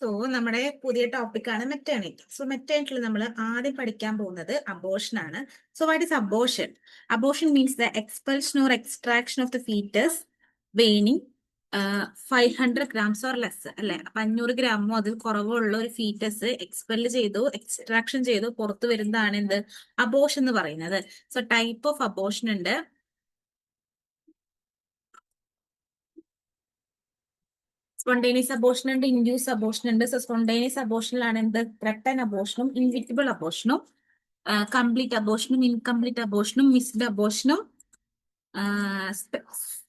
So നമ്മുടെ പുതിയ ടോപ്പിക്കാണ് മെറ്റേണിറ്റി. സോ മെറ്റേണിറ്റിയിൽ നമ്മൾ ആദ്യം പഠിക്കാൻ പോകുന്നത് അബോർഷൻ ആണ്. So what is abortion? Abortion means the expulsion or extraction of the foetus weighing 500 grams or less, അല്ലെ? 500 ഗ്രാമോ അതിൽ കുറവോ ഉള്ള ഒരു ഫീറ്റസ് എക്സ്പെൽ ചെയ്തു, എക്സ്ട്രാക്ഷൻ ചെയ്തു പുറത്തു വരുന്നതാണ് എന്ത്? അബോർഷൻ എന്ന് പറയുന്നത്. സോ ടൈപ്പ് ഓഫ് അബോർഷൻ ഉണ്ട്. സ്പോണ്ടേനിയസ് അബോർഷൻ ഉണ്ട്, ഇൻഡ്യൂസ് അബോർഷൻ ഉണ്ട്. സോ സ്പോണ്ടേനിയസ് അബോർഷനിലാണ് എന്ത്? ത്രട്ടൻ അബോർഷനും ഇൻവിറ്റബിൾ അബോർഷനും, കംപ്ലീറ്റ് അബോർഷനും ഇൻകംപ്ലീറ്റ് അബോർഷനും, മിസ്ഡ് അബോർഷനും,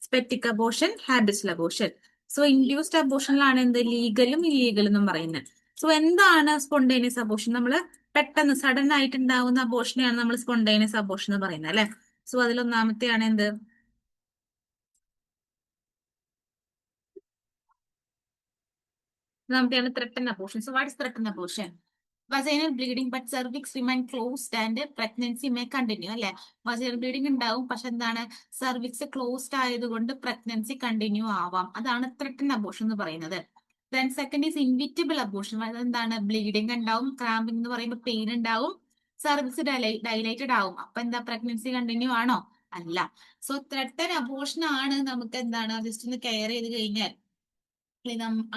septic abortion, habitual abortion. So induced അബോർഷനിലാണ് എന്ത്? ലീഗലും ഇല്ലീഗലും എന്നും പറയുന്നത്. സോ എന്താണ് സ്പോണ്ടേനിയസ് അബോർഷൻ? നമ്മൾ പെട്ടെന്ന് സഡൻ ആയിട്ട് ഉണ്ടാവുന്ന അബോർഷനെയാണ് നമ്മൾ സ്പോണ്ടേനിയസ് അബോർഷൻ എന്ന് പറയുന്നത്, അല്ലെ? സോ അതിലൊന്നാമത്തെയാണ് എന്ത്? ഒന്നാമത്തെയാണ് threaten abortion. So what is threaten abortion? Vaginal bleeding but cervix remain closed and pregnancy may continue, അല്ലെ? വസൈനൽ ബ്ലീഡിംഗ് ഉണ്ടാവും, പക്ഷെ എന്താണ്? സെർവിക്സ് ക്ലോസ്ഡ് ആയതുകൊണ്ട് പ്രഗ്നൻസി കണ്ടിന്യൂ ആവാം. അതാണ് ത്രട്ടൻ അബോർഷൻ എന്ന് പറയുന്നത്. Then second is inevitable abortion. എന്താണ്? ബ്ലീഡിംഗ് ഉണ്ടാവും, ക്രാമ്പിംഗ് എന്ന് പറയുമ്പോൾ പെയിൻ ഉണ്ടാവും, സെർവിക്സ് ഡൈലൈറ്റഡ് ആവും. അപ്പൊ എന്താ? പ്രഗ്നൻസി കണ്ടിന്യൂ ആണോ? അല്ല. സോ ത്രട്ടൻ അബോർഷൻ ആണ് നമുക്ക് എന്താണ്? ജസ്റ്റ് ഒന്ന് കെയർ ചെയ്ത് കഴിഞ്ഞാൽ,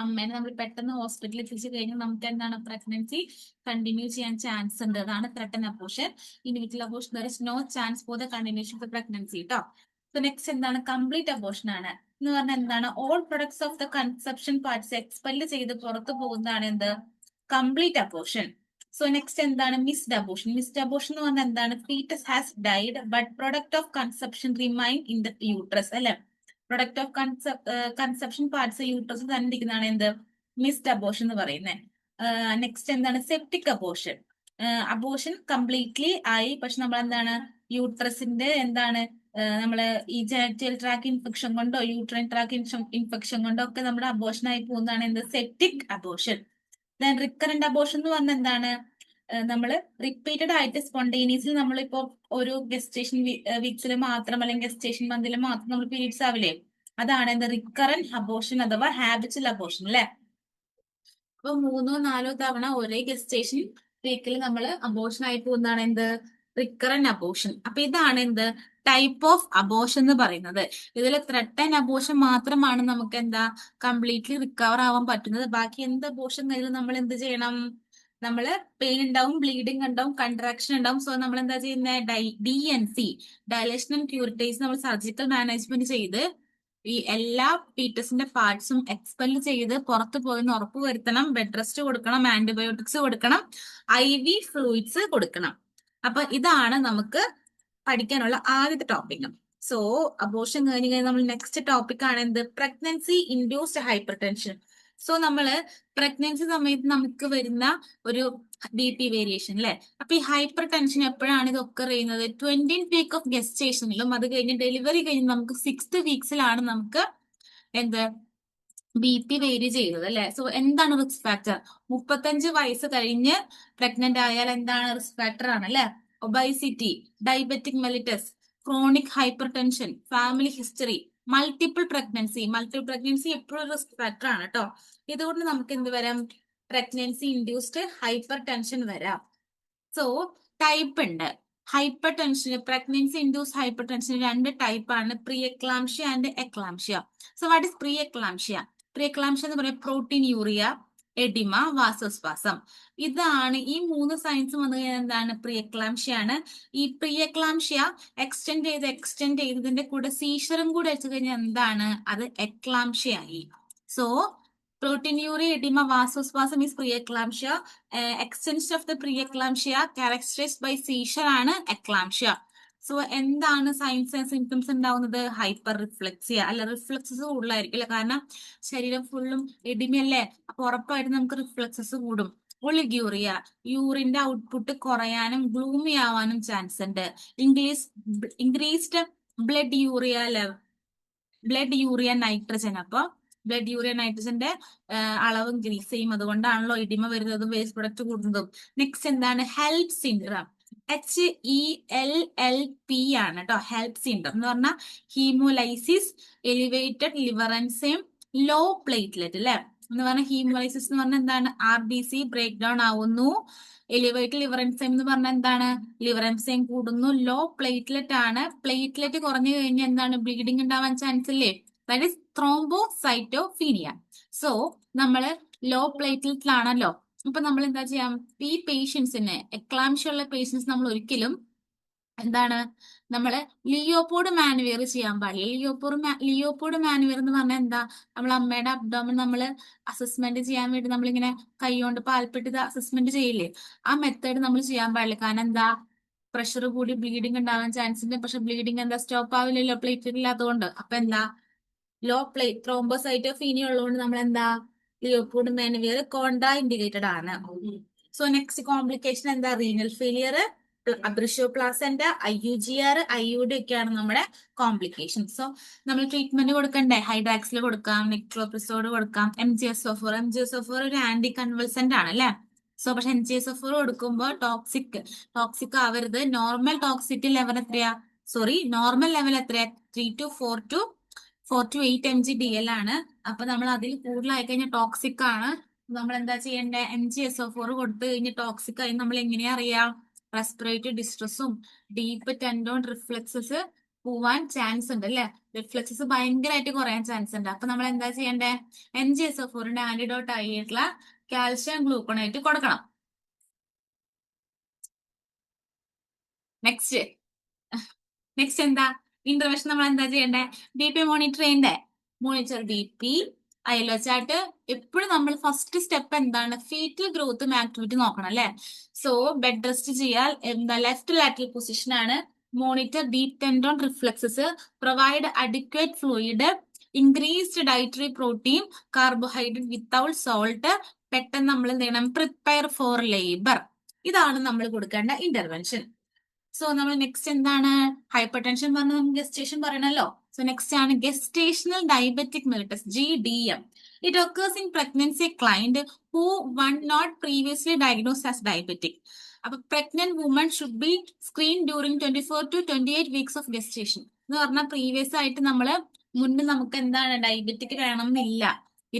അമ്മേനെ നമ്മൾ പെട്ടെന്ന് ഹോസ്പിറ്റലിൽ എത്തിച്ചു കഴിഞ്ഞാൽ നമുക്ക് എന്താണ്? പ്രഗ്നൻസി കണ്ടിന്യൂ ചെയ്യാൻ ചാൻസ് ഉണ്ട്. അതാണ് threaten abortion. Inevitable abortion there is no chance for the continuation of pregnancy കേട്ടോ. സോ നെക്സ്റ്റ് എന്താണ്? കംപ്ലീറ്റ് അബോർഷൻ ആണ്. എന്ന് പറഞ്ഞാൽ എന്താണ്? All products of the conception parts expel ചെയ്ത് പുറത്തു പോകുന്നതാണ് എന്ത്? Complete abortion. സോ നെക്സ്റ്റ് എന്താണ്? Missed abortion. മിസ്ഡ് അബോർഷൻ എന്ന് പറഞ്ഞാൽ എന്താണ്? Foetus has died but product of conception remain in the uterus, അല്ലെ? Product of conception parts uterus തന്നെ ഇരിക്കുന്നതാണ് എന്ത്? മിസ്ഡ് അബോർഷൻ എന്ന് പറയുന്നത്. നെക്സ്റ്റ് എന്താണ്? Septic abortion. അബോർഷൻ കംപ്ലീറ്റ്ലി ആയി, പക്ഷെ നമ്മൾ എന്താണ്? യൂട്രസിന്റെ എന്താണ്? നമ്മള് ഈ ജെനിറ്റൽ ട്രാക്ക് ഇൻഫെക്ഷൻ കൊണ്ടോ യൂട്രൈൻ ട്രാക്ക് ഇൻഫെക്ഷൻ കൊണ്ടോ ഒക്കെ നമ്മുടെ അബോർഷൻ ആയി പോകുന്നതാണ് എന്ത്? Septic abortion. Then recurrent abortion എന്ന് പറഞ്ഞാൽ എന്താണ്? നമ്മൾ റിപ്പീറ്റഡ് ആയിട്ട് സ്പോണ്ടേനിയസ്ലി നമ്മളിപ്പോ ഒരു ഗസ്റ്റേഷൻ വീക്സിൽ മാത്രം അല്ലെങ്കിൽ ഗസ്റ്റേഷൻ മന്തിൽ മാത്രം നമ്മൾ പീരീഡ്സ് ആവില്ലേ? അതാണ് എന്ത്? റിക്കറന്റ് അബോർഷൻ അഥവാ ഹാബിച്വൽ അബോർഷൻ, അല്ലെ? അപ്പൊ 3-4 തവണ ഒരേ ഗസ്റ്റേഷൻ വീക്കിൽ നമ്മൾ അബോർഷൻ ആയി പോകുന്നതാണ് എന്ത്? Recurrent abortion. അപ്പൊ ഇതാണ് എന്ത്? ടൈപ്പ് ഓഫ് അബോർഷൻ എന്ന് പറയുന്നത്. ഇതിൽ ത്രട്ടൻ അബോർഷൻ മാത്രമാണ് നമുക്ക് എന്താ? കംപ്ലീറ്റ്ലി റിക്കവർ ആവാൻ പറ്റുന്നത്. ബാക്കി എന്ത് അബോർഷൻ കഴിഞ്ഞാലും നമ്മൾ എന്ത് ചെയ്യണം? നമ്മള് പെയിൻ ഉണ്ടാവും, ബ്ലീഡിങ് ഉണ്ടാവും, കൺട്രാക്ഷൻ ഉണ്ടാവും. സോ നമ്മൾ എന്താ ചെയ്യുന്നത്? DNC, ഡയലേഷൻ ആൻഡ് ക്യൂരിറ്റൈസ്, നമ്മൾ സർജിക്കൽ മാനേജ്മെന്റ് ചെയ്ത് ഈ എല്ലാ ഫീറ്റസിന്റെ പാർട്സും എക്സ്പെൽ ചെയ്ത് പുറത്തു പോയെന്ന് ഉറപ്പ് വരുത്തണം. ബെഡ് റെസ്റ്റ് കൊടുക്കണം, ആന്റിബയോട്ടിക്സ് കൊടുക്കണം, IV ഫ്ലൂയിഡ്സ് കൊടുക്കണം. അപ്പൊ ഇതാണ് നമുക്ക് പഠിക്കാനുള്ള ആദ്യത്തെ ടോപ്പിക്. സോ അബോർഷൻ കഴിഞ്ഞ് കഴിഞ്ഞാൽ നമ്മൾ നെക്സ്റ്റ് ടോപ്പിക് ആണ് എന്ത്? Pregnancy induced hyper tension. So നമ്മള് പ്രഗ്നൻസി സമയത്ത് നമുക്ക് വരുന്ന ഒരു BP വേരിയേഷൻ, അല്ലെ? അപ്പൊ ഈ ഹൈപ്പർ ടെൻഷൻ എപ്പോഴാണ് ഇത് ഒക്കർ ചെയ്യുന്നത്? 20th വീക്ക് ഓഫ് ഗസ്റ്റേഷനിലും അത് കഴിഞ്ഞ് ഡെലിവറി കഴിഞ്ഞ് നമുക്ക് 6th വീക്സിലാണ് നമുക്ക് എന്ത്? BP വേരി ചെയ്യുന്നത്, അല്ലെ? സോ എന്താണ് റിസ്ക് ഫാക്ടർ? 35 വയസ്സ് കഴിഞ്ഞ് പ്രഗ്നന്റ് ആയാൽ എന്താണ്? റിസ്ക് ഫാക്ടർ ആണ്, അല്ലെ? Obesity, diabetic mellitus, chronic hypertension, family history, multiple pregnancy. Multiple pregnancy എപ്പോഴും റിസ്ക് ഫാക്ടർ ആണ് കേട്ടോ. ഇതുകൊണ്ട് നമുക്ക് എന്ത് വരാം? പ്രഗ്നൻസി ഇൻഡ്യൂസ്ഡ് ഹൈപ്പർ ടെൻഷൻ വരാം. സോ ടൈപ്പ് ഉണ്ട് ഹൈപ്പർ ടെൻഷന്. പ്രഗ്നൻസി ഇൻഡ്യൂസ് ഹൈപ്പർ ടെൻഷന് 2 ടൈപ്പ് ആണ്, pre eclampsia and eclampsia. So what is pre eclampsia? Pre eclampsia എന്ന് പറയുന്നത് പ്രോട്ടീൻ യൂറിയ, എഡിമ, വാസോസ്പാസം. ഇതാണ് ഈ 3 സൈൻസ് വന്നു കഴിഞ്ഞാൽ എന്താണ്? പ്രീ എക്ലാംഷ്യ ആണ്. ഈ പ്രീ എക്ലാംഷ്യ എക്സ്റ്റെൻഡ് ചെയ്തതിന്റെ കൂടെ സീഷറും കൂടെ വെച്ച് കഴിഞ്ഞാൽ എന്താണ്? അത് എക്ലാംഷ്യ ആയി. So proteinuria, edema, vasospasm is preeclampsia. Extension of the preeclampsia characterized by seizure ആണ് eclampsia. സോ എന്താണ് സൈൻസ് ആൻഡ് സിംറ്റംസ് ഉണ്ടാവുന്നത്? ഹൈപ്പർ റിഫ്ലക്സിയ, അല്ല റിഫ്ലക്സസ് കൂടുതലായിരിക്കും, അല്ലെ? കാരണം ശരീരം ഫുള്ളും എഡിമയല്ലേ, അപ്പൊ ഉറപ്പായിട്ട് നമുക്ക് റിഫ്ലക്സസ് കൂടും. ഒളിഗ്യൂറിയ, യൂറിന്റെ ഔട്ട്പുട്ട് കുറയാനും ഗ്ലൂമി ആവാനും ചാൻസ് ഉണ്ട്. Increased blood urea nitrogen. അപ്പൊ ബ്ലഡ് യൂറിയ നൈട്രജന്റെ അളവ് ഇൻക്രീസ് ചെയ്യും. അതുകൊണ്ടാണല്ലോ ഇടിമ വരുന്നതും വേസ്റ്റ് പ്രൊഡക്റ്റ് കൂടുന്നതും. നെക്സ്റ്റ് എന്താണ്? Help syndrome. HELLP ആണ് കേട്ടോ. ഹെൽപ്പ് സിൻഡ്രം എന്ന് പറഞ്ഞാൽ haemolysis, elevated liver enzyme, low platelet, അല്ലെ? എന്ന് പറഞ്ഞാൽ ഹീമോലൈസിസ് എന്ന് പറഞ്ഞാൽ എന്താണ്? RBC ബ്രേക്ക് ഡൗൺ ആവുന്നു. എലിവേറ്റഡ് ലിവർ എൻസൈം എന്ന് പറഞ്ഞാൽ എന്താണ്? ലിവർ എൻസൈം കൂടുന്നു. ലോ പ്ലേറ്റ്ലെറ്റ് ആണ്. പ്ലേറ്റ്ലെറ്റ് കുറഞ്ഞു കഴിഞ്ഞാൽ എന്താണ്? ബ്ലീഡിങ് ഉണ്ടാവാൻ ചാൻസ് ഇല്ലേ? That is thrombocytopenia. സോ നമ്മള് ലോ പ്ലേറ്റ്ലെറ്റിലാണല്ലോ. അപ്പൊ നമ്മൾ എന്താ ചെയ്യാം? ഈ പേഷ്യൻസിന് എക്ലാംഷ്യ ഉള്ള പേഷ്യൻസ് നമ്മൾ ഒരിക്കലും എന്താണ് നമ്മള് ലിയോപോഡ് മാനുവർ ചെയ്യാൻ പാടില്ല. ലിയോപോഡ് മാനുവർ എന്ന് പറഞ്ഞാൽ എന്താ? നമ്മൾ അമ്മയുടെ അബ്ഡോമൻ നമ്മള് അസസ്മെന്റ് ചെയ്യാൻ വേണ്ടി നമ്മളിങ്ങനെ കൈ കൊണ്ട് പാൽപ്പെട്ട് ഇത് അസസ്മെന്റ് ചെയ്യില്ലേ? ആ മെത്തേഡ് നമ്മൾ ചെയ്യാൻ പാടില്ല. കാരണം എന്താ? പ്രഷർ കൂടി ബ്ലീഡിങ് ഉണ്ടാവാൻ ചാൻസ് ഉണ്ട്. പക്ഷെ ബ്ലീഡിങ് എന്താ സ്റ്റോപ്പ് ആവില്ലല്ലോ പ്ലേറ്റ്ലെറ്റ് ഇല്ലാത്തതുകൊണ്ട്. അപ്പൊ എന്താ? ലോ പ്ലേറ്റ് ത്രോംബോസൈറ്റോപീനിയ ഉള്ളതുകൊണ്ട് നമ്മൾ എന്താ? ലിയോപോഡ് മാനുവർ കോൺട്രാ ഇൻഡിക്കേറ്റഡ് ആണ്. സോ നെക്സ്റ്റ് കോംപ്ലിക്കേഷൻ എന്താ? Renal failure, abruptio placenta, IUGR, IUD ഒക്കെയാണ് നമ്മുടെ കോംപ്ലിക്കേഷൻ. സോ നമ്മൾ ട്രീറ്റ്മെന്റ് കൊടുക്കണ്ടേ? ഹൈഡ്രാക്സിൽ കൊടുക്കാം, നിക്ട്രോപ്രിസോഡ് കൊടുക്കാം, MGSO4 ഒരു ആന്റി കൺവൾസന്റ് ആണ് അല്ലെ? സോ പക്ഷെ MGSO4 കൊടുക്കുമ്പോൾ ടോക്സിക് ആവരുത്. നോർമൽ ടോക്സിറ്റി ലെവൽ എത്രയാ? നോർമൽ ലെവൽ എത്രയാ? 4 to 8 mg/dl ആണ്. അപ്പൊ നമ്മൾ അതിൽ കൂടുതലായി കഴിഞ്ഞാൽ ടോക്സിക് ആണ്. നമ്മൾ എന്താ ചെയ്യേണ്ടത്? MGSO4 കൊടുത്തു കഴിഞ്ഞ് ടോക്സിക് ആയി നമ്മൾ എങ്ങനെയാ അറിയാം? റെസ്പിറേറ്ററി ഡിസ്ട്രസും ഡീപ്പ് ടെൻഡോൺ റിഫ്ലക്സസ് പോവാൻ ചാൻസ് ഉണ്ട് അല്ലെ? റിഫ്ലക്സസ് ഭയങ്കരമായിട്ട് കുറയാൻ ചാൻസ് ഉണ്ട്. അപ്പൊ നമ്മൾ എന്താ ചെയ്യേണ്ടത്? MGSO4ന്റെ ആന്റിഡോട്ട് ആയിട്ടുള്ള കാൽഷ്യം ഗ്ലൂക്കോണേറ്റ് കൊടുക്കണം. നെക്സ്റ്റ് എന്താ? ഇന്റർവെൻഷൻ നമ്മൾ എന്താ ചെയ്യണ്ടേ? BP മോണിറ്റർ ചെയ്യണ്ടേ? മോണിറ്റർ BP, അയലോ ചാർട്ട്. എപ്പോഴും നമ്മൾ ഫസ്റ്റ് സ്റ്റെപ്പ് എന്താണ്? ഫീറ്റൽ ഗ്രോത്തും ആക്ടിവിറ്റി നോക്കണം അല്ലെ? സോ ബെഡ് റെസ്റ്റ് ചെയ്യാൽ എന്താ? ലെഫ്റ്റ് ലാറ്ററൽ പൊസിഷൻ ആണ്. Monitor deep tendon reflexes, provide adequate fluid, increased dietary protein, carbohydrate without salt. പെട്ടെന്ന് നമ്മൾ എന്ത് ചെയ്യണം? Prepare for labour. ഇതാണ് നമ്മൾ കൊടുക്കേണ്ട ഇന്റർവെൻഷൻ. സോ നമ്മൾ നെക്സ്റ്റ് എന്താണ്? ഹൈപ്പർ ടെൻഷൻ പറഞ്ഞ ഗസ്റ്റേഷൻ പറയണല്ലോ. സോ നെക്സ്റ്റ് ആണ് gestational diabetic mellitus, GDM. It occurs in pregnancy client who not previously diagnosed as diabetic. അപ്പൊ pregnant woman should be screen during 24 to 28 weeks of gestation എന്ന് പറഞ്ഞാൽ previous ആയിട്ട് നമ്മള് മുന്നേ നമുക്ക് എന്താണ് ഡയബറ്റിക് വേണം എന്നില്ല.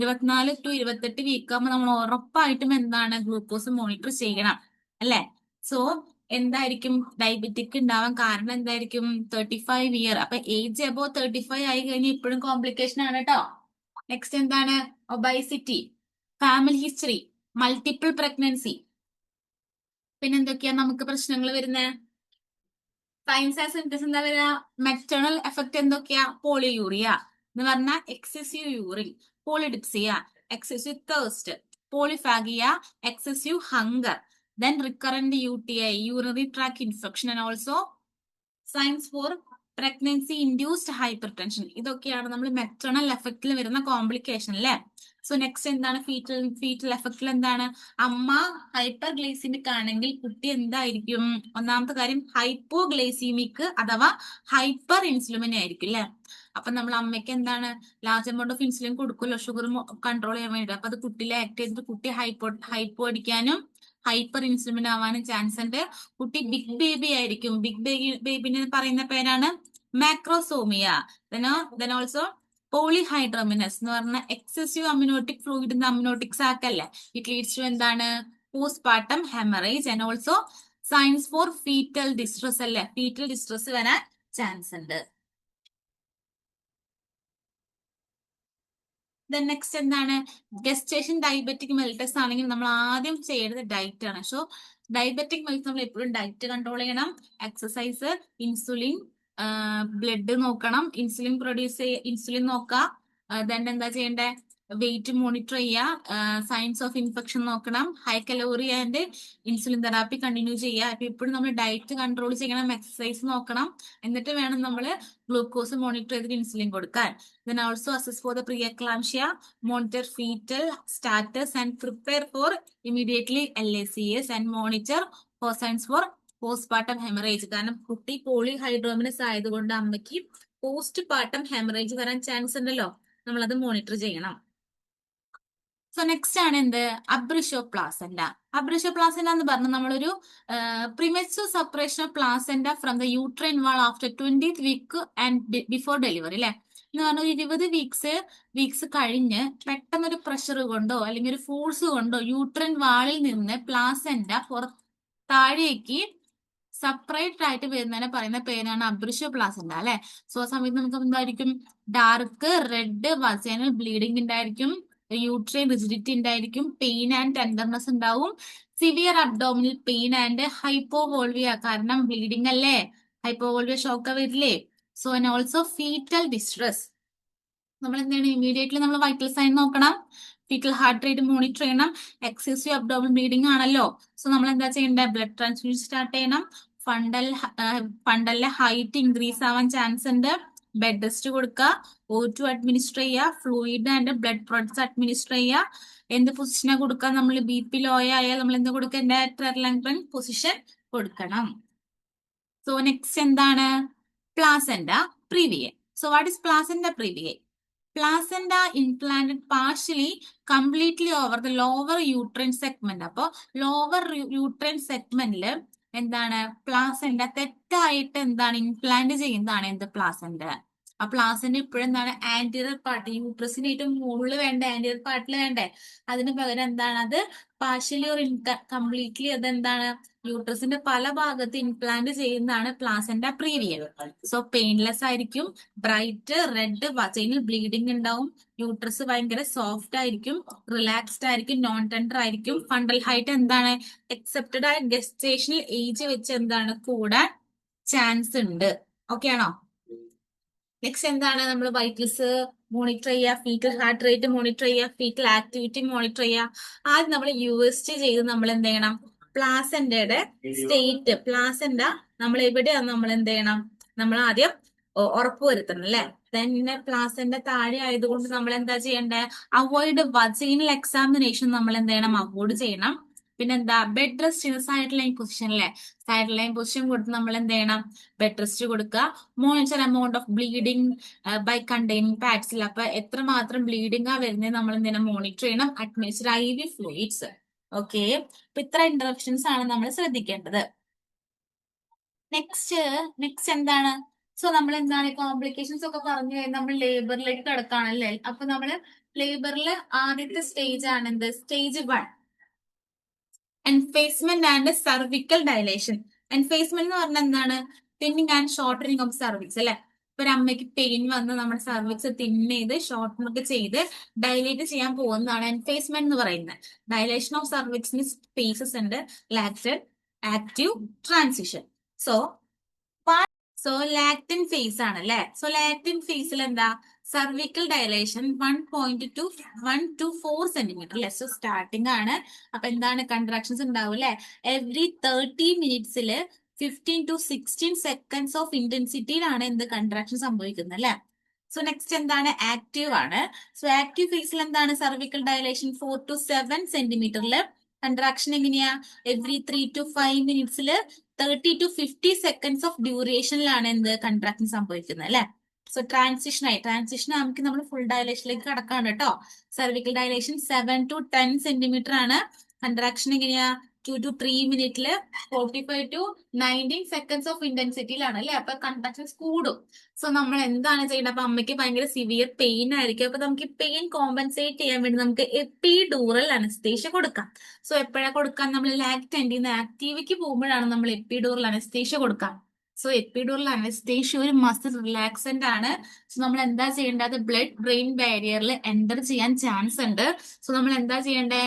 24 to 28 വീക്ക് ആകുമ്പോൾ നമ്മൾ ഉറപ്പായിട്ടും എന്താണ്? ഗ്ലൂക്കോസ് മോണിറ്റർ ചെയ്യണം അല്ലെ? സോ എന്തായിരിക്കും ഡയബറ്റിക് ഉണ്ടാവാൻ കാരണം? എന്തായിരിക്കും? 35 ഇയർ. അപ്പൊ ഏജ് അബോവ് 35 ആയി കഴിഞ്ഞാൽ ഇപ്പോഴും കോംപ്ലിക്കേഷൻ ആണ് കേട്ടോ. നെക്സ്റ്റ് എന്താണ്? ഒബൈസിറ്റി, ഫാമിലി ഹിസ്റ്ററി, മൾട്ടിപ്പിൾ പ്രഗ്നൻസി. പിന്നെന്തൊക്കെയാ നമുക്ക് പ്രശ്നങ്ങൾ വരുന്നത്? സൈൻസ് ആൻഡ് സിംറ്റംസ് എന്താ വരിക? മെറ്റേണൽ എഫക്ട് എന്തൊക്കെയാ? പോളിയൂറിയ എന്ന് പറഞ്ഞാൽ excessive urine, polydipsia, excessive thirst, polyphagia, excessive hunger, then recurrent UTI, urinary tract infection, and also signs for pregnancy induced hypertension. ഇതൊക്കെയാണ് നമ്മൾ മെറ്റേണൽ എഫക്റ്റിൽ വരുന്ന കോംപ്ലിക്കേഷൻ അല്ലെ? സോ നെക്സ്റ്റ് എന്താണ്? ഫീറ്റൽ എഫക്റ്റിൽ എന്താണ്? അമ്മ ഹൈപ്പർ ഗ്ലൈസീമിക് ആണെങ്കിൽ കുട്ടി എന്തായിരിക്കും? ഒന്നാമത്തെ കാര്യം ഹൈപ്പോഗ്ലൈസീമിക് അഥവാ ഹൈപ്പർ ഇൻസുലിൻ ആയിരിക്കും അല്ലെ? അപ്പൊ നമ്മൾ അമ്മയ്ക്ക് എന്താണ്? ലാർജ് എമൗണ്ട് ഓഫ് ഇൻസുലിൻ കൊടുക്കുമല്ലോ ഷുഗർ കൺട്രോൾ ചെയ്യാൻ വേണ്ടി. അപ്പൊ അത് കുട്ടിയിൽ ആക്ട് ചെയ്തിട്ട് കുട്ടി ഹൈപ്പോ അടിക്കാനും ഹൈപ്പർ ഇൻസുലിൻ ആവാനും ചാൻസ് ഉണ്ട്. കുട്ടി ബിഗ് ബേബി ആയിരിക്കും. ബിഗ് ബേബിന് പറയുന്ന പേരാണ് മാക്രോസോമിയ. then also പോളിഹൈഡ്രോമിനസ് എന്ന് പറഞ്ഞ excessive amniotic fluid amniotic sac അല്ലേ? ഇറ്റ് ലീഡ്സ് ടു എന്താണ്? Postpartum haemorrhage and also signs for foetal distress അല്ലേ? ഫീറ്റൽ ഡിസ്ട്രസ് വരാൻ ചാൻസ് ഉണ്ട്. നെക്സ്റ്റ് എന്താണ്? ഗസ്റ്റേഷൻ ഡയബറ്റിക് മെലിറ്റസ് ആണെങ്കിൽ നമ്മൾ ആദ്യം ചെയ്യേണ്ടത് ഡയറ്റ് ആണ്. സോ ഡയബറ്റിക് മെലിറ്റസ് നമ്മൾ എപ്പോഴും ഡയറ്റ് കൺട്രോൾ ചെയ്യണം. എക്സസൈസ്, ഇൻസുലിൻ, ബ്ലഡ് നോക്കണം, ഇൻസുലിൻ നോക്കുക. ദെൻ എന്താ ചെയ്യണ്ടേ? വെയിറ്റ് മോണിറ്റർ ചെയ്യുക, സൈൻസ് ഓഫ് ഇൻഫെക്ഷൻ നോക്കണം, high calorie and insulin therapy continue ചെയ്യുക. അപ്പൊ ഇപ്പോഴും നമ്മൾ ഡയറ്റ് കൺട്രോൾ ചെയ്യണം, എക്സസൈസ് നോക്കണം, എന്നിട്ട് വേണം നമ്മൾ ഗ്ലൂക്കോസ് മോണിറ്റർ ചെയ്തിട്ട് ഇൻസുലിൻ കൊടുക്കാൻ. Then also assess for the preeclampsia, monitor fetal status and prepare for immediately LACS and monitor for signs for postpartum hemorrhage. കാരണം കുട്ടി പോളിഹൈഡ്രോമിനസ് ആയതുകൊണ്ട് അമ്മയ്ക്ക് പോസ്റ്റ്പാർട്ടം ഹെമറേജ് വരാൻ ചാൻസ് ഉണ്ടല്ലോ. നമ്മളത് മോണിറ്റർ ചെയ്യണം. സോ നെക്സ്റ്റ് ആണ് എന്ത്? അബ്രിഷോ പ്ലാസെന്റ. അബ്രിഷോ പ്ലാസെന്റ എന്ന് പറഞ്ഞാൽ നമ്മളൊരു premature separation of placenta from the uterine wall after 20th week and before delivery അല്ലെ? എന്ന് പറഞ്ഞാൽ ഒരു 20 വീക്സ് കഴിഞ്ഞ് പെട്ടെന്നൊരു പ്രഷർ കൊണ്ടോ അല്ലെങ്കിൽ ഒരു ഫോഴ്സ് കൊണ്ടോ യൂട്രൻ വാളിൽ നിന്ന് പ്ലാസെന്റ താഴേക്ക് സെപ്പറേറ്റ് ആയിട്ട് വരുന്നതിനെ പറയുന്ന പേരാണ് അബ്രിഷ്യോ പ്ലാസെന്റ അല്ലെ. സോ ആ സമയത്ത് നമുക്ക് എന്തായിരിക്കും, ഡാർക്ക് റെഡ് വസൈനൽ ബ്ലീഡിംഗ് ഉണ്ടായിരിക്കും, യൂട്രൈൻ റിജിഡിറ്റി ഉണ്ടായിരിക്കും, പെയിൻ ആൻഡ് ടെൻഡർനെസ് ഉണ്ടാവും, severe abdominal pain and hypovolaemia, കാരണം ബ്ലീഡിംഗ് അല്ലേ, ഹൈപ്പോവോൾവിയ ഷോക്ക് വരില്ലേ. So and also foetal distress. നമ്മൾ എന്താണ് ഇമീഡിയറ്റ്ലി നമ്മൾ വൈറ്റൽ സൈൻ നോക്കണം, ഫീറ്റൽ ഹാർട്ട് റേറ്റ് മോണിറ്റർ ചെയ്യണം, എക്സസീവ് അബ്ഡോമിനൽ ബ്ലീഡിംഗ് ആണല്ലോ. സോ നമ്മൾ എന്താ ചെയ്യേണ്ടത്, ബ്ലഡ് ട്രാൻസ്ഫ്യൂഷൻ സ്റ്റാർട്ട് ചെയ്യണം, ഫണ്ടലിലെ ഹൈറ്റ് ഇൻക്രീസ് ആവാൻ ചാൻസ് ഉണ്ട്, ബെഡ് റെസ്റ്റ് കൊടുക്കുക, O2 അഡ്മിനിസ്റ്റർ ചെയ്യുക, fluid and blood products administer ചെയ്യുക. എന്ത് പൊസിഷനാ കൊടുക്കുക, നമ്മൾ BP ലോ ആയാൽ നമ്മൾ എന്ത് കൊടുക്കുക, പൊസിഷൻ കൊടുക്കണം. സോ നെക്സ്റ്റ് എന്താണ്, placenta previa. So what is placenta previa? Placenta implanted partially, completely over the lower uterine segment. അപ്പൊ ലോവർ യൂട്രൈൻ സെഗ്മെന്റില് എന്താണ്, പ്ലാസെന്റ തെറ്റായിട്ട് എന്താണ് ഇംപ്ലാന്റ് ചെയ്യുന്നതാണ് എന്ത്, പ്ലാസെന്റ. ആ പ്ലാസെന്റ ഇപ്പോഴും എന്താണ്, ആന്റീരിയർ പാർട്ട്, യൂട്രസിന് ഏറ്റവും മുകളിൽ വേണ്ട ആന്റീരിയർ പാർട്ടിൽ വേണ്ടേ, അതിന് പകരം എന്താണ് അത് പാർഷ്യലി ഓർ കംപ്ലീറ്റ്ലി അതെന്താണ് യൂട്രസിന്റെ പല ഭാഗത്ത് ഇംപ്ലാന്റ് ചെയ്യുന്നതാണ് പ്ലാസെന്റ പ്രീവിയ. സോ പെയിൻലെസ് ആയിരിക്കും, ബ്രൈറ്റ് റെഡ് വജൈനൽ ബ്ലീഡിംഗ് ഉണ്ടാവും, യൂട്രസ് ഭയങ്കര സോഫ്റ്റ് ആയിരിക്കും, റിലാക്സ്ഡ് ആയിരിക്കും, നോൺ ടെൻഡർ ആയിരിക്കും, ഫണ്ടൽ ഹൈറ്റ് എന്താണ് എക്സെപ്റ്റഡ് ആയ ഗസ്റ്റേഷണൽ ഏജ് വെച്ച് എന്താണ് കൂടാൻ ചാൻസ് ഉണ്ട്. ഓക്കെ ആണോ? നെക്സ്റ്റ് എന്താണ്, നമ്മൾ വൈറ്റൽസ് മോണിറ്റർ ചെയ്യുക, ഫീറ്റൽ ഹാർട്ട് റേറ്റ് മോണിറ്റർ ചെയ്യുക, ഫീറ്റൽ ആക്ടിവിറ്റി മോണിറ്റർ ചെയ്യുക. ആദ്യം നമ്മൾ UST ചെയ്ത് നമ്മൾ എന്ത് ചെയ്യണം, പ്ലാസെന്റയുടെ സ്റ്റേറ്റ്, പ്ലാസെന്റ നമ്മൾ എവിടെയാണ് നമ്മൾ എന്ത് ചെയ്യണം, നമ്മൾ ആദ്യം ഉറപ്പുവരുത്തണം അല്ലെ. പിന്നെ പ്ലാസെന്റ താഴെ ആയതുകൊണ്ട് നമ്മൾ എന്താ ചെയ്യണ്ടേ, അവോയ്ഡ് വജൈനൽ എക്സാമിനേഷൻ നമ്മൾ എന്ത് ചെയ്യണം, അവോയ്ഡ് ചെയ്യണം. പിന്നെന്താ, bed rest side line position അല്ലെ, സൈഡ് ലൈൻ പൊസിഷൻ കൊടുത്ത് നമ്മൾ എന്ത് ചെയ്യണം, ബെഡ് റെസ്റ്റ് കൊടുക്കുക. Monitor amount of bleeding by containing പാഡ്സിൽ, അപ്പൊ എത്രമാത്രം ബ്ലീഡിംഗ് ആ വരുന്നത് നമ്മൾ എന്ത് ചെയ്യണം, മോണിറ്റർ ചെയ്യണം. Administer IV fluids. ഓക്കെ, അപ്പൊ ഇത്ര ഇന്ററപ്ഷൻസ് ആണ് നമ്മൾ ശ്രദ്ധിക്കേണ്ടത്. നെക്സ്റ്റ് എന്താണ്, സോ നമ്മൾ എന്താണ് കോംപ്ലിക്കേഷൻസ് ഒക്കെ പറഞ്ഞു കഴിഞ്ഞാൽ നമ്മൾ ലേബറിലേക്ക് കിടക്കുകയാണല്ലേ. അപ്പൊ നമ്മള് ലേബറിൽ ആദ്യത്തെ സ്റ്റേജ് ആണ് എന്ത്, സ്റ്റേജ് 1, എൻഫേസ്മെന്റ് ആൻഡ് സർവിക്കൽ ഡയലേഷൻ. എൻഫേസ്മെന്റ് എന്ന് പറഞ്ഞാൽ എന്താണ്, thinning and shortening of cervix അല്ലെ. ഇപ്പൊ ഒരു അമ്മയ്ക്ക് പെയിൻ വന്ന് നമ്മുടെ സർവിക്സ് തിൻ ചെയ്ത് ഷോർട്ടൻ ഒക്കെ ചെയ്ത് ഡയലേറ്റ് ചെയ്യാൻ പോകുന്നതാണ് എൻഫേസ്മെന്റ് എന്ന് പറയുന്നത്. ഡയലേഷൻ ഓഫ് സർവിക്സിന് ഫേസസ് ഉണ്ട്, ലാക്റ്റൻ, ആക്റ്റീവ്, ട്രാൻസിഷൻ. സോ ലാക്ടൻ ഫേസ് ആണ് അല്ലെ. സോ ലാക്ടൻ ഫേസിൽ എന്താ, സർവിക്കൽ ഡയലേഷൻ 1 to 4 സെന്റിമീറ്റർ അല്ലെ. സോ സ്റ്റാർട്ടിംഗ് ആണ്. അപ്പൊ എന്താണ്, കൺട്രാക്ഷൻസ് ഉണ്ടാവും അല്ലെ. എവറി 30 മിനിറ്റ്സില് 15 to 16 സെക്കൻഡ്സ് ഓഫ് ഇന്റൻസിറ്റിയിലാണ് എന്ത് കൺട്രാക്ഷൻ സംഭവിക്കുന്നത് അല്ലെ. സോ നെക്സ്റ്റ് എന്താണ്, ആക്റ്റീവ് ആണ്. സോ ആക്റ്റീവ് ഫേസിൽ എന്താണ്, സർവിക്കൽ ഡയലേഷൻ 4 to 7 സെന്റിമീറ്ററില്. കൺട്രാക്ഷൻ എങ്ങനെയാ, every 3 to 5 മിനിറ്റ്സില് 30 to 50 seconds of ഡ്യൂറേഷനിലാണ് എന്ത് കൺട്രാക്ഷൻ സംഭവിക്കുന്നത് അല്ലെ. സോ ട്രാൻസിഷൻ നമുക്ക് നമ്മൾ ഫുൾ ഡയലേഷനിലേക്ക് കടക്കാണ് കേട്ടോ. സർവിക്കൽ ഡയലേഷൻ 7 to 10 സെന്റിമീറ്റർ ആണ്. കൺട്രാക്ഷൻ എങ്ങനെയാ, 2 to 3 മിനിറ്റില് 45 to 19 സെക്കൻഡ്സ് ഓഫ് ഇന്റൻസിറ്റിയിലാണ് അല്ലെ. അപ്പൊ കൺട്രാക്ഷൻസ് കൂടും. സോ നമ്മൾ എന്താണ് ചെയ്യുന്നത്, അപ്പൊ അമ്മയ്ക്ക് ഭയങ്കര സിവിയർ പെയിൻ ആയിരിക്കും. അപ്പൊ നമുക്ക് പെയിൻ കോമ്പൻസേറ്റ് ചെയ്യാൻ വേണ്ടി നമുക്ക് എപ്പിഡൂറൽ അനസ്തേഷ്യ കൊടുക്കാം. സോ എപ്പോഴാണ് കൊടുക്കാൻ, നമ്മൾ ലാക്ടന്റിന്ന് ആക്റ്റീവിക്ക് പോകുമ്പോഴാണ് നമ്മൾ എപ്പിഡൂറൽ അനസ്തേഷ്യ കൊടുക്കാം. സോ എപ്പിഡൂറൽ അനസ്തേഷ്യ ഒരു മസിൽ റിലാക്സന്റ് ആണ്. സോ നമ്മൾ എന്താ ചെയ്യേണ്ടത്, ബ്ലഡ് ബ്രെയിൻ ബാരിയറിൽ എൻ്റർ ചെയ്യാൻ ചാൻസ് ഉണ്ട്. സോ നമ്മൾ എന്താ ചെയ്യണ്ടേ,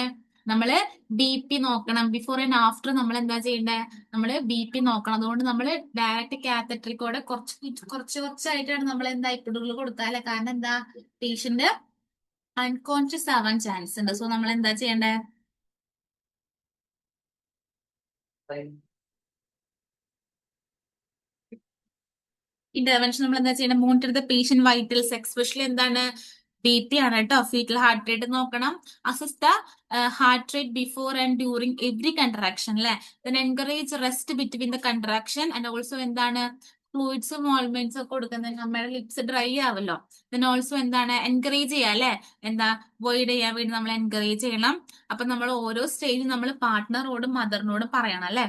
നമ്മള് BP നോക്കണം. ബിഫോർ ആൻഡ് ആഫ്റ്റർ നമ്മൾ എന്താ ചെയ്യണ്ടേ, നമ്മള് BP നോക്കണം. അതുകൊണ്ട് നമ്മൾ ഡയറക്റ്റ് കാത്തട്രിക്കോടെ കുറച്ചായിട്ടാണ് നമ്മൾ എന്താ എപ്പിഡൂറൽ കൊടുക്കുക അല്ലെ. കാരണം എന്താ, പേഷ്യന്റ് അൺകോൺഷ്യസ് ആവാൻ ചാൻസ് ഉണ്ട്. സോ നമ്മൾ എന്താ ചെയ്യണ്ടേ, ഇന്റർവെൻഷൻ നമ്മൾ എന്താ ചെയ്യണം, monitor the patient vitals, especially എന്താണ് BP ആണ് കേട്ടോ. ഫീറ്റൽ ഹാർട്ട് റേറ്റ് നോക്കണം. Assess the heart rate before and during every contraction അല്ലെ. Then encourage rest between the contraction and also എന്താണ്, ഫ്ലൂയിഡ്സും ഓൾമെന്റ്സും ഒക്കെ കൊടുക്കുന്നത് നമ്മുടെ ലിപ്സ് ഡ്രൈ ആവല്ലോ. ദെൻ ഓൾസോ എന്താണ്, എൻകറേജ് ചെയ്യാം അല്ലെ. എന്താ, വോയിഡ് ചെയ്യാൻ വേണ്ടി നമ്മൾ എൻകറേജ് ചെയ്യണം. അപ്പൊ നമ്മൾ ഓരോ സ്റ്റേജിൽ നമ്മൾ പാർട്ട്ണറോടും മദറിനോടും പറയണം അല്ലെ.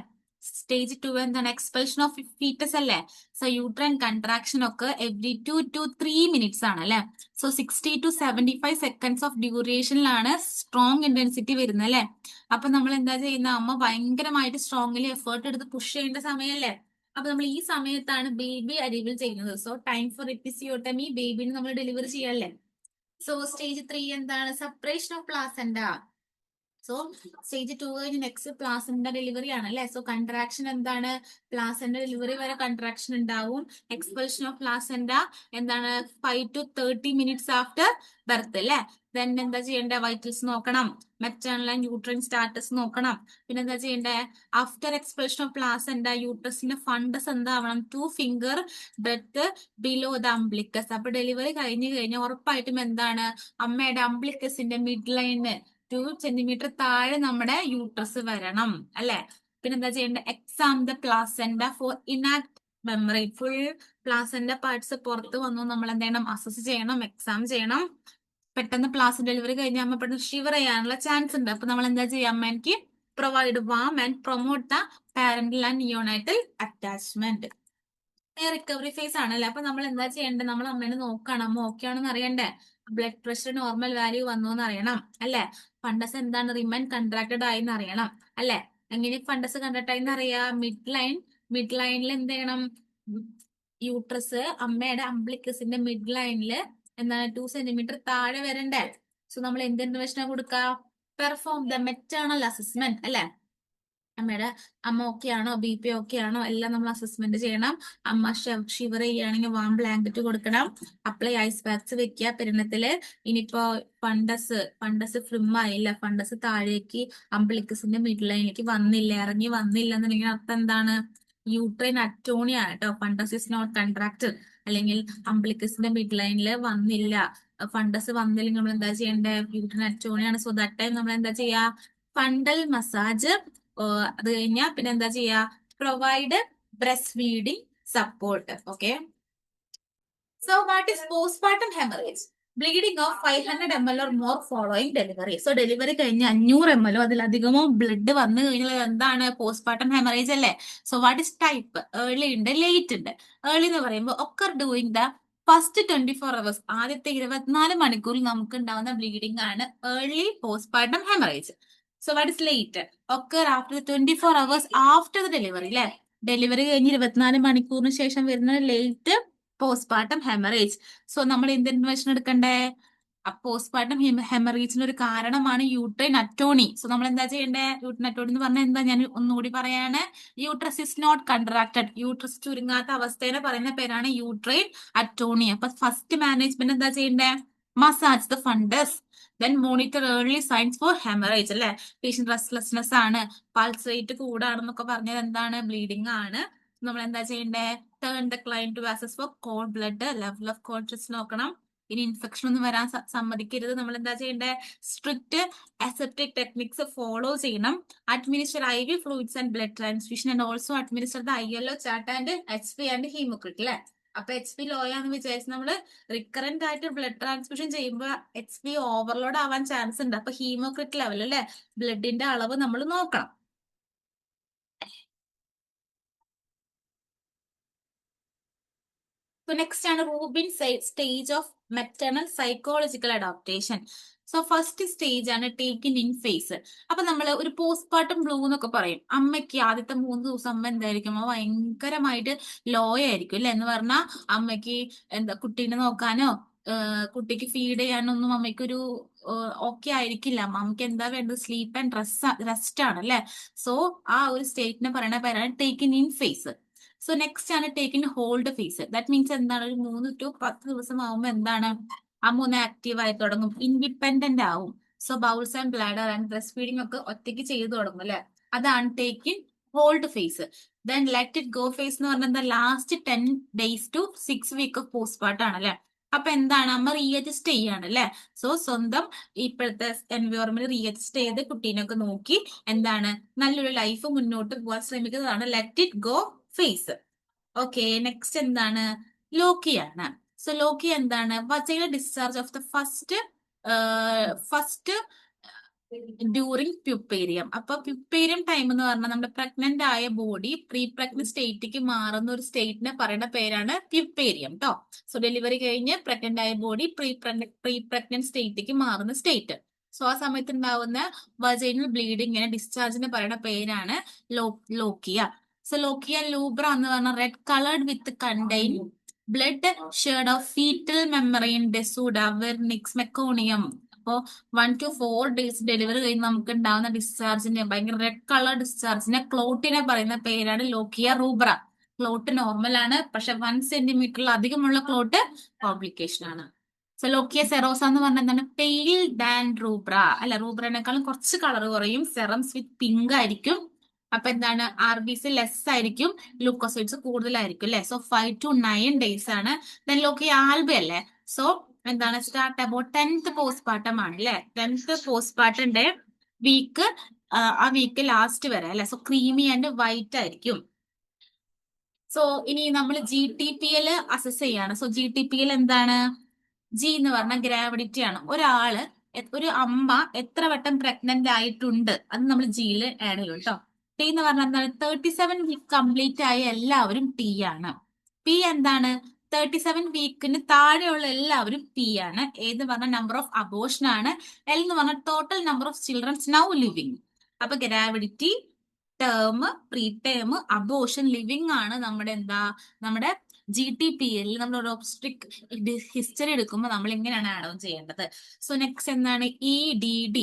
സ്റ്റേജ് 2 എന്താണ്? എക്സ്പെൽഷൻ ഓഫ് ഫീറ്റസ് അല്ലേ? സോ യൂട്രൈൻ കൺട്രാക്ഷൻ ഒക്കെ എവറി 2 to 3 minutes ആണ് അല്ലെ? സോ 60 to 75 seconds ഓഫ് ഡ്യൂറേഷനിലാണ് സ്ട്രോങ് ഇന്റൻസിറ്റി വരുന്നത് അല്ലെ? അപ്പൊ നമ്മൾ എന്താ ചെയ്യുന്ന? അമ്മ ഭയങ്കരമായിട്ട് സ്ട്രോങ്ലി എഫേർട്ട് എടുത്ത് പുഷ് ചെയ്യേണ്ട സമയമല്ലേ? അപ്പൊ നമ്മൾ ഈ സമയത്താണ് ബേബി അരിവിൽ ചെയ്യുന്നത്. സോ ടൈം ഫോർ എപ്പിസിയോട്ടമി, ബേബിന് നമ്മൾ ഡെലിവറി ചെയ്യല്ലേ? സോ സ്റ്റേജ് 3 എന്താണ്? Separation of placenta. So stage 2 കഴിഞ്ഞ് നെക്സ്റ്റ് പ്ലാസെന്റ ഡെലിവറി ആണ് അല്ലെ? സോ കൺട്രാക്ഷൻ എന്താണ്? പ്ലാസെന്റ ഡെലിവറി വരെ കൺട്രാക്ഷൻ ഉണ്ടാവും. എക്സ്പെൽഷൻ ഓഫ് പ്ലാസെന്റ എന്താണ്? 5 to 30 minutes ആഫ്റ്റർ ബർത്ത് അല്ലെ? ദെൻ എന്താ ചെയ്യേണ്ട? വൈറ്റൽസ് നോക്കണം, മെറ്റേണൽ ആൻഡ് യൂട്രൈൻ സ്റ്റാറ്റസ് നോക്കണം. പിന്നെ എന്താ ചെയ്യേണ്ടേ? ആഫ്റ്റർ എക്സ്പെൽഷൻ ഓഫ് പ്ലാസെന്റ യൂട്രസിന്റെ ഫണ്ടസ് എന്താവണം? 2 finger breadth below the umbilicus. അപ്പൊ ഡെലിവറി കഴിഞ്ഞു കഴിഞ്ഞാൽ ഉറപ്പായിട്ടും എന്താണ്? അമ്മയുടെ അംബ്ലിക്കസിന്റെ മിഡ് ലൈന് 2 centimeter താഴെ നമ്മുടെ യൂട്രസ് വരണം അല്ലെ? പിന്നെ എന്താ ചെയ്യേണ്ടത്? Exam the placenta for intact memory. Full placenta parts പുറത്ത് വന്നു നമ്മൾ എന്ത് ചെയ്യണം? അസസ് ചെയ്യണം, എക്സാം ചെയ്യണം. പെട്ടെന്ന് പ്ലാസെന്റ ഡെലിവറി കഴിഞ്ഞാൽ അമ്മ പെട്ടെന്ന് ഷിവർ ചെയ്യാനുള്ള ചാൻസ് ഉണ്ട്. അപ്പൊ നമ്മൾ എന്താ ചെയ്യാം? അമ്മയ്ക്ക് provide warm and promote the parental and neonatal attachment. Recovery phase ആണല്ലേ? അപ്പൊ നമ്മൾ എന്താ ചെയ്യേണ്ടത്? നമ്മൾ അമ്മേനെ നോക്കണം, അമ്മ ഓക്കെ ആണെന്ന് അറിയണ്ടേ? ബ്ലഡ് പ്രഷർ നോർമൽ വാല്യൂ വന്നു എന്ന് അറിയണം അല്ലെ? ഫണ്ടസ് എന്താണ്? റിമൈൻ കൺട്രാക്റ്റഡ് ആയി എന്ന് അറിയണം അല്ലെ? എങ്ങനെ ഫണ്ടസ് കൺട്രാക്ട് ആയി എന്ന് അറിയാം? മിഡ് ലൈനിൽ എന്ത് ചെയ്യണം? യൂട്രസ് അമ്മയുടെ അംബ്ലിക്കസിന്റെ മിഡ് ലൈനിൽ എന്താണ്? 2 centimeter താഴെ വരണ്ടേ? സോ നമ്മൾ എന്ത് ഇന്റർവെൻഷനാ കൊടുക്കുക? പെർഫോം ദ മെറ്റേണൽ അസസ്മെന്റ് അല്ലെ? അമ്മ ഓക്കെ ആണോ, ബി പി ഓക്കെ ആണോ, എല്ലാം നമ്മൾ അസസ്മെന്റ് ചെയ്യണം. അമ്മ ഷിവർ ചെയ്യുകയാണെങ്കിൽ വാം ബ്ലാങ്കറ്റ് കൊടുക്കണം. അപ്ലൈ ഐസ് പാക്സ് വെക്കുക പെരിണത്തില്. ഇനിയിപ്പോ ഫണ്ടസ് ഫ്രിം ആയില്ല, ഫണ്ടസ് താഴേക്ക് അംബ്ലിക്കസിന്റെ മിഡ് ലൈനിലേക്ക് വന്നില്ല, ഇറങ്ങി വന്നില്ല എന്നുണ്ടെങ്കിൽ അർത്ഥം എന്താണ്? യൂട്രൈൻ അറ്റോണിയ കേട്ടോ. ഫണ്ടസ് ഇസ് നോട്ട് കൺട്രാക്റ്റഡ്, അല്ലെങ്കിൽ അംബ്ലിക്കസിന്റെ മിഡ് ലൈനിൽ വന്നില്ല, ഫണ്ടസ് വന്നില്ലെങ്കിൽ നമ്മൾ എന്താ ചെയ്യേണ്ടത്? യൂട്രൈൻ അറ്റോണിയാണ്. സോ ദാറ്റ് ടൈം നമ്മൾ എന്താ ചെയ്യാ? Fundal massage. അത് കഴിഞ്ഞാൽ പിന്നെ എന്താ ചെയ്യാ? Provide breast feeding support. Okay. So what is postmortem haemorrhage? Bleeding of 500 ml or more following delivery. So delivery കഴിഞ്ഞ് 500 ml അതിലധികമോ ബ്ലഡ് വന്നു കഴിഞ്ഞാൽ എന്താണ്? പോസ്റ്റ്മോർട്ടം ഹെമറേജ് അല്ലേ? So what is type? Early ഉണ്ട്, ലേറ്റ് ഉണ്ട്. ഏർലി എന്ന് പറയുമ്പോൾ occur doing the first 24 hours, ആദ്യത്തെ 24 മണിക്കൂറിൽ നമുക്ക് ഉണ്ടാവുന്ന ബ്ലീഡിംഗ് ആണ് early postmortem haemorrhage. So what is late? Occur after 24 hours after the delivery അല്ലെ? ഡെലിവറി കഴിഞ്ഞ് 24 മണിക്കൂറിന് ശേഷം വരുന്ന ലേറ്റ് പോസ്റ്റ്മോർട്ടം ഹെമറേജ്. സോ നമ്മൾ എന്ത് ഇന്റർവെൻഷൻ എടുക്കണ്ടേ? പോസ്റ്റ്മോർട്ടം ഹെമറേജിന് ഒരു കാരണമാണ് യൂട്രൈൻ അറ്റോണി. സോ നമ്മൾ എന്താ ചെയ്യണ്ടേ? യൂട്രൈൻ അറ്റോണി എന്ന് പറഞ്ഞാൽ എന്താ? ഞാൻ ഒന്നുകൂടി പറയാണ്. Uterus is not contracted. Uterus ചുരുങ്ങാത്ത അവസ്ഥേനെ പറയുന്ന പേരാണ് യൂട്രൈൻ അറ്റോണി. അപ്പൊ ഫസ്റ്റ് മാനേജ്മെന്റ് എന്താ ചെയ്യണ്ടേ? Massage the fundus, then monitor early signs for haemorrhage അല്ലെ? പേഷ്യന്റ് റെസ്റ്റ്ലെസ്നെസ് ആണ്, പൾസ് റേറ്റ് കൂടാണെന്നൊക്കെ പറഞ്ഞത് എന്താണ്? ബ്ലീഡിംഗ് ആണ്. നമ്മൾ എന്താ ചെയ്യണ്ടേ? Turn the client to assess for cold blood, level of conscious നോക്കണം. ഇനി ഇൻഫെക്ഷൻ ഒന്നും വരാൻ സമ്മതിക്കരുത്. നമ്മൾ എന്താ ചെയ്യണ്ടേ? സ്ട്രിക്റ്റ് അസെപ്റ്റിക് ടെക്നിക്സ് ഫോളോ ചെയ്യണം. Administer IV fluids and blood transfusion and also administer the ILO chart and HP and haematocrit അല്ലെ? അപ്പൊ HP ലോ ആന്ന് വിചാരിച്ച് നമ്മള് റിക്കറന്റ് ആയിട്ട് ബ്ലഡ് ട്രാൻസ്ഫ്യൂഷൻ ചെയ്യുമ്പോൾ HP ഓവർലോഡ് ആവാൻ ചാൻസ് ഉണ്ട്. അപ്പൊ ഹീമോക്രിറ്റ് ലെവൽ അല്ലെ? ബ്ലഡിന്റെ അളവ് നമ്മൾ നോക്കണം. So next ആണ് Rubin stage of maternal psychological adoption. So first stage ആണ് ടേക്കിൻ ഇൻ ഫേസ്. അപ്പൊ നമ്മൾ ഒരു പോസ്റ്റ്മോർട്ടം ബ്ലൂ എന്നൊക്കെ പറയും. അമ്മയ്ക്ക് ആദ്യത്തെ 3 ദിവസം അമ്മ എന്തായിരിക്കും? അമ്മ ഭയങ്കരമായിട്ട് ലോ ആയിരിക്കും അല്ലെ? എന്ന് പറഞ്ഞാൽ അമ്മയ്ക്ക് എന്താ കുട്ടീനെ നോക്കാനോ കുട്ടിക്ക് ഫീഡ് ചെയ്യാനൊന്നും അമ്മയ്ക്കൊരു ഓക്കെ ആയിരിക്കില്ല. അമ്മയ്ക്ക് എന്താ വേണ്ടത്? സ്ലീപ്പ് ആൻഡ് റെസ്റ്റ് ആണ് അല്ലെ? സോ ആ ഒരു സ്റ്റേറ്റിനെ പറയുന്ന പേരാണ് taking in phase. So next ആണ് taking hold phase. That means എന്താണ്? ഒരു 3 to 10 ദിവസം ആവുമ്പോൾ എന്താണ്? അമ്മ ഒന്ന് ആക്റ്റീവ് ആയി തുടങ്ങും, ഇൻഡിപെൻഡന്റ് ആവും. So bowels and bladder and breast feeding ഒക്കെ ഒറ്റയ്ക്ക് ചെയ്തു തുടങ്ങും അല്ലെ? അതാണ് taking hold phase. Then let it go phase എന്ന് പറഞ്ഞാൽ എന്താ? Last 10 days to 6 weeks of postmortem ആണ് അല്ലെ? അപ്പൊ എന്താണ്? അമ്മ റീഅഡ്ജസ്റ്റ് ചെയ്യാണ് അല്ലെ? സോ സ്വന്തം ഇപ്പോഴത്തെ എൻവയോൺമെന്റ് റീഅഡ്ജസ്റ്റ് ചെയ്ത് കുട്ടീനൊക്കെ നോക്കി എന്താണ്? നല്ലൊരു ലൈഫ് മുന്നോട്ട് പോകാൻ ശ്രമിക്കുന്നതാണ് let it go phase. Okay. Next എന്താണ്? ലോക്കിയാണ്. സോ ലോക്കി എന്താണ്? Vaginal discharge of the first during puerperium. അപ്പൊ പ്യൂപ്പേരിയം ടൈം എന്ന് പറഞ്ഞാൽ നമ്മുടെ പ്രഗ്നന്റ് ആയ ബോഡി പ്രീ പ്രഗ്നന്റ് സ്റ്റേറ്റിലേക്ക് മാറുന്ന ഒരു സ്റ്റേറ്റിനെ പറയുന്ന പേരാണ് പ്യൂപ്പേരിയം ട്ടോ. സോ ഡെലിവറി കഴിഞ്ഞ് പ്രഗ്നന്റ് ആയ ബോഡി പ്രീ പ്രഗ്നന്റ് സ്റ്റേറ്റിലേക്ക് മാറുന്ന സ്റ്റേറ്റ്. സോ ആ സമയത്ത് ഉണ്ടാവുന്ന വജൈനൽ ബ്ലീഡിങ്ങിന് ഡിസ്ചാർജിന് പറയുന്ന പേരാണ് ലോക്കിയ. സോ ലോക്കിയ ലൂബ്ര എന്ന് പറഞ്ഞ red coloured with contain blood shade of foetal membrane decidua vernix meconium. അപ്പോ 1 to 4 days ഡെലിവറി കഴിഞ്ഞ് നമുക്ക് ഉണ്ടാവുന്ന ഡിസ്ചാർജിനെ, ഭയങ്കര റെഡ് കളർ ഡിസ്ചാർജിനെ, ക്ലോട്ടിനെ പറയുന്ന പേരാണ് ലോക്കിയ റൂബ്ര. ക്ലോട്ട് നോർമൽ ആണ്, പക്ഷെ 1 സെന്റിമീറ്ററിൽ അധികമുള്ള ക്ലോട്ട് കോംപ്ലിക്കേഷൻ ആണ്. സോ ലോക്കിയ സെറോസ എന്ന് പറഞ്ഞാൽ എന്താണ്? Pale than rubra. അല്ല, റൂബ്രനേക്കാളും കുറച്ച് കളർ കുറയും, സെറംസ് വിത്ത് പിങ്ക് ആയിരിക്കും. അപ്പൊ എന്താണ്? RBC ലെസ് ആയിരിക്കും, ലുക്കോസൈഡ്സ് കൂടുതലായിരിക്കും അല്ലെ. സോ 5 to 9 days ആണ്. ദെൻ ലോക്കിയ ആൽബ അല്ലേ. സോ എന്താണ്? സ്റ്റാർട്ട് അബൌട്ട് 10th പോസ്റ്റ്പാർട്ടം ആണ് അല്ലെ. 10th പോസ്റ്റ്പാർട്ടന്റെ വീക്ക്, ആ വീക്ക് ലാസ്റ്റ് വരെ അല്ലെ. സോ ക്രീമി ആൻഡ് വൈറ്റ് ആയിരിക്കും. സോ ഇനി നമ്മൾ GTPL അസസ് ചെയ്യാണ്. സോ GTPL എന്താണ്? ജി എന്ന് പറഞ്ഞാൽ ഗ്രാവിഡിറ്റി ആണ്. ഒരു അമ്മ എത്ര വട്ടം പ്രഗ്നന്റ് ആയിട്ടുണ്ട് അത് നമ്മൾ ജിയിൽ ആഡ് ചെയ്യും കേട്ടോ. ടി എന്ന് പറഞ്ഞാൽ എന്താണ്? 37 വീക്ക് കംപ്ലീറ്റ് ആയ എല്ലാവരും ടി ആണ്. പി എന്താണ്? 37 വീക്കിന് താഴെയുള്ള എല്ലാവരും പി ആണ്. ഏത് പറഞ്ഞാൽ നമ്പർ ഓഫ് അബോർഷൻ ആണ്. എൽ എന്ന് പറഞ്ഞാൽ total number of childrens now living. അപ്പൊ gravidity, term, pre term, abortion, living ആണ് നമ്മുടെ GTPL. നമ്മൾ ഒരു ഒബ്സ്ട്രിക് ഹിസ്റ്ററി എടുക്കുമ്പോൾ നമ്മൾ ഇങ്ങനെയാണ് ആഡ് ഓൺ ചെയ്യേണ്ടത്. സോ നെക്സ്റ്റ് എന്താണ്? EDD,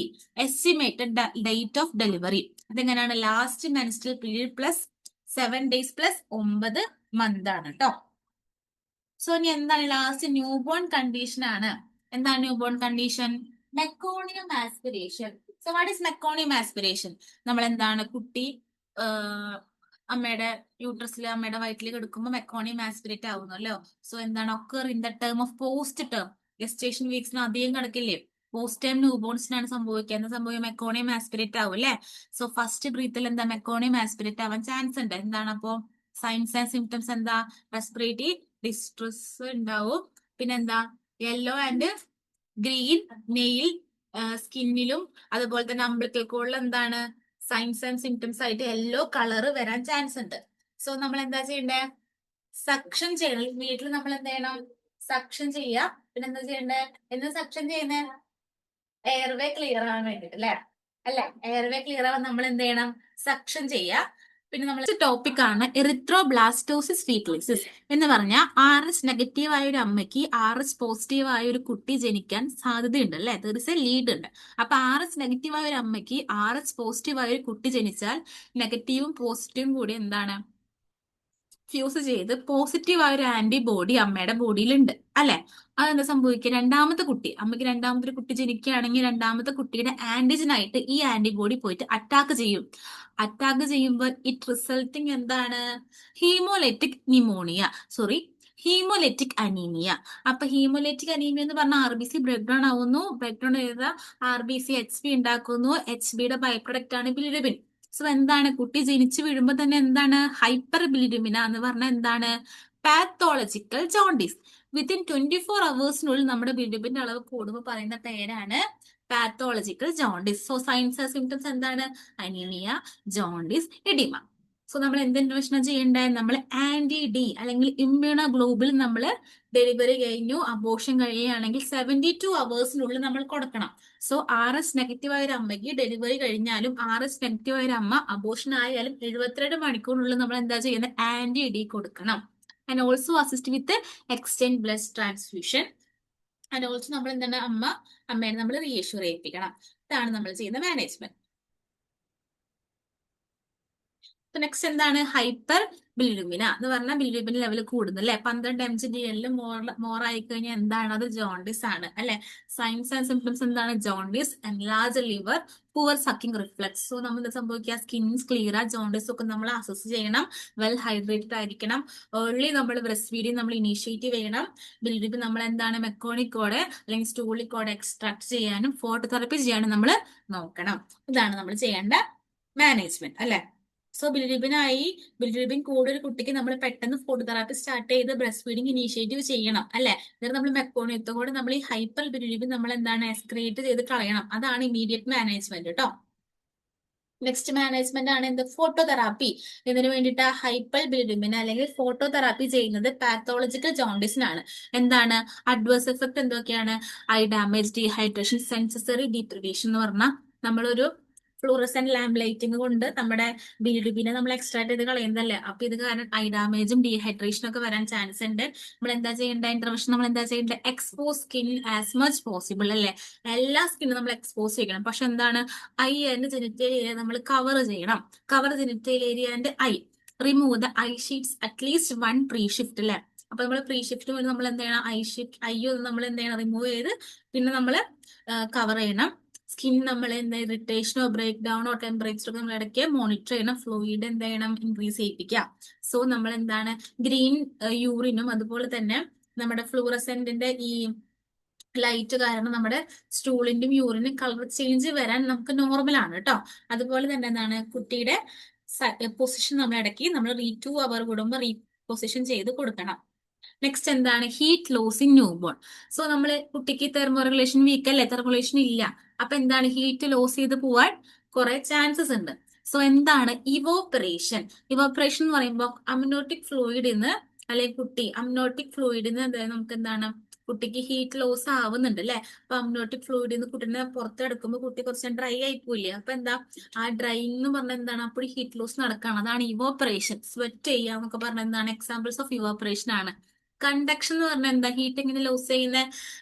estimated date of delivery. അതെങ്ങനെയാണ്? Last menstrual period plus 7 days plus 9 month ആണ് കേട്ടോ. സോ ഇനി എന്താണ്? ലാസ്റ്റ് ന്യൂ ബോൺ കണ്ടീഷൻ ആണ്. എന്താണ് new born condition? Meconium aspiration. So what is meconium aspiration? നമ്മൾ എന്താണ്? കുട്ടി അമ്മയുടെ യൂട്രസിൽ, അമ്മയുടെ വയറ്റിൽ കിടക്കുമ്പോൾ മെക്കോണിയം ആസ്പിരേറ്റ് ആവുന്നല്ലോ. സോ എന്താണ്? Occur in the term of post term. Gestation വീക്സിന് അധികം കിടക്കില്ലേ. പോസ്റ്റ് ടൈം ന്യൂ ബോൺസിനാണ് സംഭവിക്കുക. എന്താ സംഭവിക്കുക? മെക്കോണിയം ആസ്പിരേറ്റ് ആവും അല്ലെ. സോ ഫസ്റ്റ് ബ്രീത്തിൽ എന്താ? മെക്കോണിയം ആസ്പിരേറ്റ് ആവാൻ ചാൻസ് ഉണ്ട്. എന്താണ് അപ്പോ സൈൻസ് ആൻഡ് സിംറ്റംസ്? എന്താ? റെസ്പിറേറ്ററി ഡിസ്ട്രസ് ഉണ്ടാവും. പിന്നെന്താ? യെല്ലോ ആൻഡ് ഗ്രീൻ നെയിൽ സ്കിന്നിലും അതുപോലെ തന്നെ അംബ്ലിക്കൽ കോഡിൽ എന്താണ്? സൈൻസ് ആൻഡ് സിംറ്റംസ് ആയിട്ട് യെല്ലോ കളർ വരാൻ ചാൻസ് ഉണ്ട്. സോ നമ്മൾ എന്താ ചെയ്യണ്ടേ? സക്ഷൻ ചെയ്യണം. വീട്ടിൽ നമ്മൾ എന്ത് ചെയ്യണം? സക്ഷൻ ചെയ്യുക. പിന്നെ എന്താ ചെയ്യണ്ടേ? എന്താ സക്ഷൻ ചെയ്യുന്നേ? എയർവേ ക്ലിയർ ആവാൻ വേണ്ടിട്ട് അല്ലെ. എയർവേ ക്ലിയർ ആവാൻ നമ്മൾ എന്ത് ചെയ്യണം? സക്ഷൻ ചെയ്യുക. പിന്നെ നമ്മൾ ടോപ്പിക് ആണ് എറിത്രോബ്ലാസ്റ്റോസിസ് ഫീറ്റലിസിസ് എന്ന് പറഞ്ഞാൽ RS നെഗറ്റീവ് ആയ ഒരു അമ്മയ്ക്ക് RS പോസിറ്റീവ് ആയ ഒരു കുട്ടി ജനിക്കാൻ സാധ്യതയുണ്ട് അല്ലെ. തീർച്ച ലീഡ് ഉണ്ട്. അപ്പൊ RS നെഗറ്റീവ് ആയ ഒരു അമ്മയ്ക്ക് RS പോസിറ്റീവ് ആയ ഒരു കുട്ടി ജനിച്ചാൽ നെഗറ്റീവും പോസിറ്റീവും കൂടി എന്താണ്? ഫ്യൂസ് ചെയ്ത് പോസിറ്റീവ് ആയ ഒരു ആന്റിബോഡി അമ്മയുടെ ബോഡിയിലുണ്ട് അല്ലെ. അതെന്താ സംഭവിക്കുക? അമ്മയ്ക്ക് രണ്ടാമത്തെ ഒരു കുട്ടി ജനിക്കുകയാണെങ്കിൽ രണ്ടാമത്തെ കുട്ടിയുടെ ആന്റിജൻ ആയിട്ട് ഈ ആന്റിബോഡി പോയിട്ട് അറ്റാക്ക് ചെയ്യും. അറ്റാക്ക് ചെയ്യുമ്പോൾ ഇറ്റ് റിസൾട്ടിങ് എന്താണ്? Haemolytic haemolytic anaemia. അപ്പൊ ഹീമോലൈറ്റിക് അനീമിയ എന്ന് പറഞ്ഞാൽ RBC ബ്രേക്ക് ഡൗൺ ആവുന്നു. ബ്രേക്ക് ഡൗൺ ചെയ്ത RBC HB ഉണ്ടാക്കുന്നു. HBയുടെ ബൈ പ്രൊഡക്റ്റ് ആണ് ബിലിരുബിൻ. സോ എന്താണ്? കുട്ടി ജനിച്ചു വീഴുമ്പോൾ തന്നെ എന്താണ്? ഹൈപ്പർ ബിലിരുബിന എന്ന് പറഞ്ഞാൽ എന്താണ്? Pathological jaundice. വിത്തിൻ 24 hours നമ്മുടെ ബിലിരുബിന്റെ അളവ് കൂടുമ്പോൾ പറയുന്ന പേരാണ് pathological jaundice. So signs and symptoms എന്താണ്? Anaemia, jaundice, oedema. സോ നമ്മൾ എന്ത് അന്വേഷണം ചെയ്യണ്ടേ? നമ്മൾ ആന്റി-D അല്ലെങ്കിൽ ഇമ്മ്യൂണോഗ്ലോബിൻ നമ്മൾ ഡെലിവറി കഴിഞ്ഞു, അബോർഷൻ കഴിയുകയാണെങ്കിൽ 72 hours നമ്മൾ കൊടുക്കണം. സോ RS നെഗറ്റീവ് ആയ ഒരു അമ്മയ്ക്ക് ഡെലിവറി കഴിഞ്ഞാലും RS നെഗറ്റീവ് ആയ ഒരു അമ്മ അബോർഷൻ ആയാലും 72 മണിക്കൂറിനുള്ളിൽ നമ്മൾ എന്താ ചെയ്യുന്നത്? ആന്റി-D കൊടുക്കണം. And also assist with extend blood transfusion. And also നമ്മൾ എന്താണ്? അമ്മയെ നമ്മൾ റീഅഷ്യൂർ ചെയ്യിപ്പിക്കണം. ഇതാണ് നമ്മൾ ചെയ്യുന്ന മാനേജ്മെന്റ്. നെക്സ്റ്റ് എന്താണ്? ഹൈപ്പർ ബിലിരുബിന എന്ന് പറഞ്ഞാൽ ബിലിരുബിൻ ലെവൽ കൂടുന്നു അല്ലെ. 12 mg/dl മോർ ആയി കഴിഞ്ഞാൽ എന്താണ്? അത് ജോണ്ടിസ് ആണ് അല്ലെ. സൈൻസ് ആൻഡ് സിംപ്റ്റംസ് എന്താണ്? Jaundice, enlarge liver, poor sucking reflex. So നമ്മൾ സംഭവിക്കുക? സ്കിൻ ക്ലിയർ, ജോണ്ടിസ് ഒക്കെ നമ്മൾ അസസ് ചെയ്യണം. വെൽ ഹൈഡ്രേറ്റഡ് ആയിരിക്കണം. ഏർലി നമ്മൾ ബ്രസ്റ്റ് ഫീഡിങ് നമ്മൾ ഇനീഷ്യേറ്റ് ചെയ്യണം. ബിലിരുബിൻ നമ്മൾ എന്താണ്? മെക്കോണിക്കോടെ അല്ലെങ്കിൽ സ്റ്റൂളിക്കോടെ എക്സ്ട്രാക്ട് ചെയ്യാനും ഫോട്ടോതെറപ്പി ചെയ്യാനും നമ്മൾ നോക്കണം. ഇതാണ് നമ്മൾ ചെയ്യേണ്ട മാനേജ്മെന്റ് അല്ലെ. സോ ബിലിരുബിൻ കൂടെ ഒരു കുട്ടിക്ക് നമ്മൾ പെട്ടെന്ന് ഫുഡ് തെറാപ്പി സ്റ്റാർട്ട് ചെയ്ത് ബ്രസ്റ്റ് ഫീഡിങ് ഇനീഷ്യേറ്റീവ് ചെയ്യണം അല്ലെ. എന്നിട്ട് നമ്മൾ മെക്കോണിയത്തോടെ നമ്മൾ ഈ ഹൈപ്പർ ബിലിരുബിൻ നമ്മൾ എന്താണ് എക്സ്ക്രീറ്റ് ചെയ്ത് കളയണം. അതാണ് ഇമീഡിയറ്റ് മാനേജ്മെന്റ് കേട്ടോ. നെക്സ്റ്റ് മാനേജ്മെന്റ് ആണ് എന്ത്, ഫോട്ടോതെറാപ്പി. ഇതിനു വേണ്ടിയിട്ട് ഹൈപ്പൽ ബിലിരുബിൻ അല്ലെങ്കിൽ ഫോട്ടോതെറാപ്പി ചെയ്യുന്നത് പാത്തോളജിക്കൽ ജോണ്ടിസിനാണ്. എന്താണ് അഡ്വേഴ്സ് എഫക്ട് എന്തൊക്കെയാണ്, ഐ ഡാമേജ്, ഡീഹൈഡ്രേഷൻ, സെൻസറി ഡീപ്രിവേഷൻ എന്ന് പറഞ്ഞാൽ നമ്മളൊരു ഫ്ലൂറസെന്റ് ലാമ്പ് ലൈറ്റിംഗ് കൊണ്ട് നമ്മുടെ ബിലിരുബിനെ നമ്മൾ എക്സ്ട്രാക്ട് ചെയ്ത് കളയുന്നതല്ലേ. അപ്പൊ ഇത് കാരണം ഐ ഡാമേജും ഡീഹൈഡ്രേഷനും ഒക്കെ വരാൻ ചാൻസ് ഉണ്ട്. നമ്മൾ എന്താ ചെയ്യേണ്ട ഇന്റർവെൻഷൻ, നമ്മൾ എന്താ ചെയ്യേണ്ടത്, expose skin as much possible അല്ലെ. എല്ലാ സ്കിന്നും നമ്മൾ എക്സ്പോസ് ചെയ്യണം. പക്ഷെ എന്താണ്, ഐ ആൻഡ് ജെനിറ്റൽ ഏരിയ നമ്മൾ കവർ ചെയ്യണം. Cover genital area and I. Remove the I sheets at least 1 pre shift അല്ലെ. അപ്പൊ നമ്മൾ പ്രീ ഷിഫ്റ്റ് വേണ്ടി നമ്മൾ എന്ത് ചെയ്യണം, ഐ നമ്മൾ എന്ത് ചെയ്യണം, റിമൂവ് ചെയ്ത് പിന്നെ നമ്മൾ കവർ ചെയ്യണം. സ്കിൻ നമ്മൾ എന്താ ഇറിറ്റേഷനോ ബ്രേക്ക് ഡൗണോ ടെമ്പറേച്ചറോ നമ്മൾ ഇടയ്ക്ക് മോണിറ്റർ ചെയ്യണം. ഫ്ലൂയിഡ് എന്ത് ചെയ്യണം, ഇൻക്രീസ് ചെയ്യിപ്പിക്കാം. സോ നമ്മൾ എന്താണ് ഗ്രീൻ യൂറിനും അതുപോലെ തന്നെ നമ്മുടെ ഫ്ലൂറസെന്റിന്റെ ഈ ലൈറ്റ് കാരണം നമ്മുടെ സ്റ്റൂളിന്റെയും യൂറിനും കളർ ചേഞ്ച് വരാൻ നമുക്ക് നോർമൽ ആണ് കേട്ടോ. അതുപോലെ തന്നെ എന്താണ് കുട്ടിയുടെ പൊസിഷൻ നമ്മൾ ഇടയ്ക്ക് നമ്മൾ 2 അവർ കൂടുമ്പോൾ റീപൊസിഷൻ ചെയ്ത് കൊടുക്കണം. നെക്സ്റ്റ് എന്താണ് heat loss in new born. So നമ്മൾ കുട്ടിക്ക് തെർമോ റെഗുലേഷൻ വീക്ക് അല്ലേ, തെർമോറഗുലേഷൻ ഇല്ല. അപ്പൊ എന്താണ് ഹീറ്റ് ലോസ് ചെയ്ത് പോവാൻ കുറെ ചാൻസസ് ഉണ്ട്. സോ എന്താണ് ഇവോപ്പറേഷൻ. ഇവോപ്പറേഷൻ എന്ന് പറയുമ്പോൾ അമ്നോട്ടിക് ഫ്ലൂയിഡിന്ന് അല്ലെങ്കിൽ കുട്ടി അമ്നോട്ടിക് ഫ്ലൂയിഡിന്ന് നമുക്ക് എന്താണ് കുട്ടിക്ക് ഹീറ്റ് ലോസ് ആവുന്നുണ്ട് അല്ലെ. അപ്പൊ അമ്നോട്ടിക് ഫ്ലൂയിഡിന്ന് കുട്ടീനെ പുറത്തെടുക്കുമ്പോൾ കുട്ടി കുറച്ച് ഡ്രൈ ആയി പോയില്ലേ. അപ്പൊ എന്താ ആ ഡ്രൈ എന്ന് പറഞ്ഞാൽ എന്താണ്, അപ്പോൾ ഹീറ്റ് ലോസ് നടക്കുകയാണ്. അതാണ് ഇവോപ്പറേഷൻ. സ്വെറ്റ് ചെയ്യുക എന്നൊക്കെ പറഞ്ഞാൽ എന്താണ് എക്സാമ്പിൾസ് ഓഫ് ഇവോപ്പറേഷൻ ആണ്. കണ്ടക്ഷൻ എന്ന് പറഞ്ഞാൽ എന്താ, ഹീറ്റ് എങ്ങനെ ലോസ് ചെയ്യുന്ന,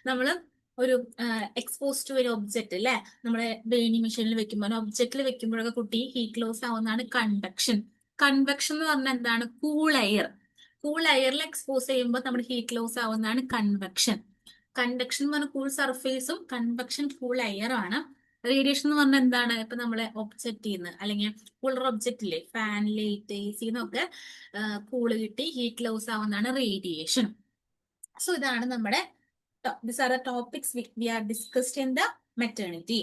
നമ്മള് ഒരു എക്സ്പോസ് ടു ഒരു ഒബ്ജക്റ്റ് അല്ലെ, നമ്മളെ ബേണി മെഷീനിൽ വെക്കുമ്പോൾ ഒബ്ജക്റ്റിൽ വെക്കുമ്പോഴൊക്കെ കുട്ടി ഹീറ്റ് ലോസ് ആവുന്നതാണ് കണ്ടക്ഷൻ. കൺവെക്ഷൻ എന്ന് പറഞ്ഞാൽ എന്താണ്, കൂൾ എയറിൽ എക്സ്പോസ് ചെയ്യുമ്പോൾ നമ്മുടെ ഹീറ്റ് ലോസ് ആവുന്നതാണ് കൺവെക്ഷൻ. കണ്ടക്ഷൻ എന്ന് പറഞ്ഞാൽ കൂൾ സർഫേസും, കൺവെക്ഷൻ കൂൾ എയറും ആണ്. റേഡിയേഷൻ എന്ന് പറഞ്ഞാൽ എന്താണ്, ഇപ്പൊ നമ്മളെ ഒബ്ജക്റ്റിൽ നിന്ന് അല്ലെങ്കിൽ കൂളർ ഒബ്ജക്റ്റിലെ ഫാൻ ലൈറ്റ് എ സി എന്നൊക്കെ കൂള് കിട്ടി ഹീറ്റ് ലോസ് ആവുന്നതാണ് റേഡിയേഷൻ. സോ ഇതാണ് നമ്മുടെ these are the topics we are discussed in the maternity.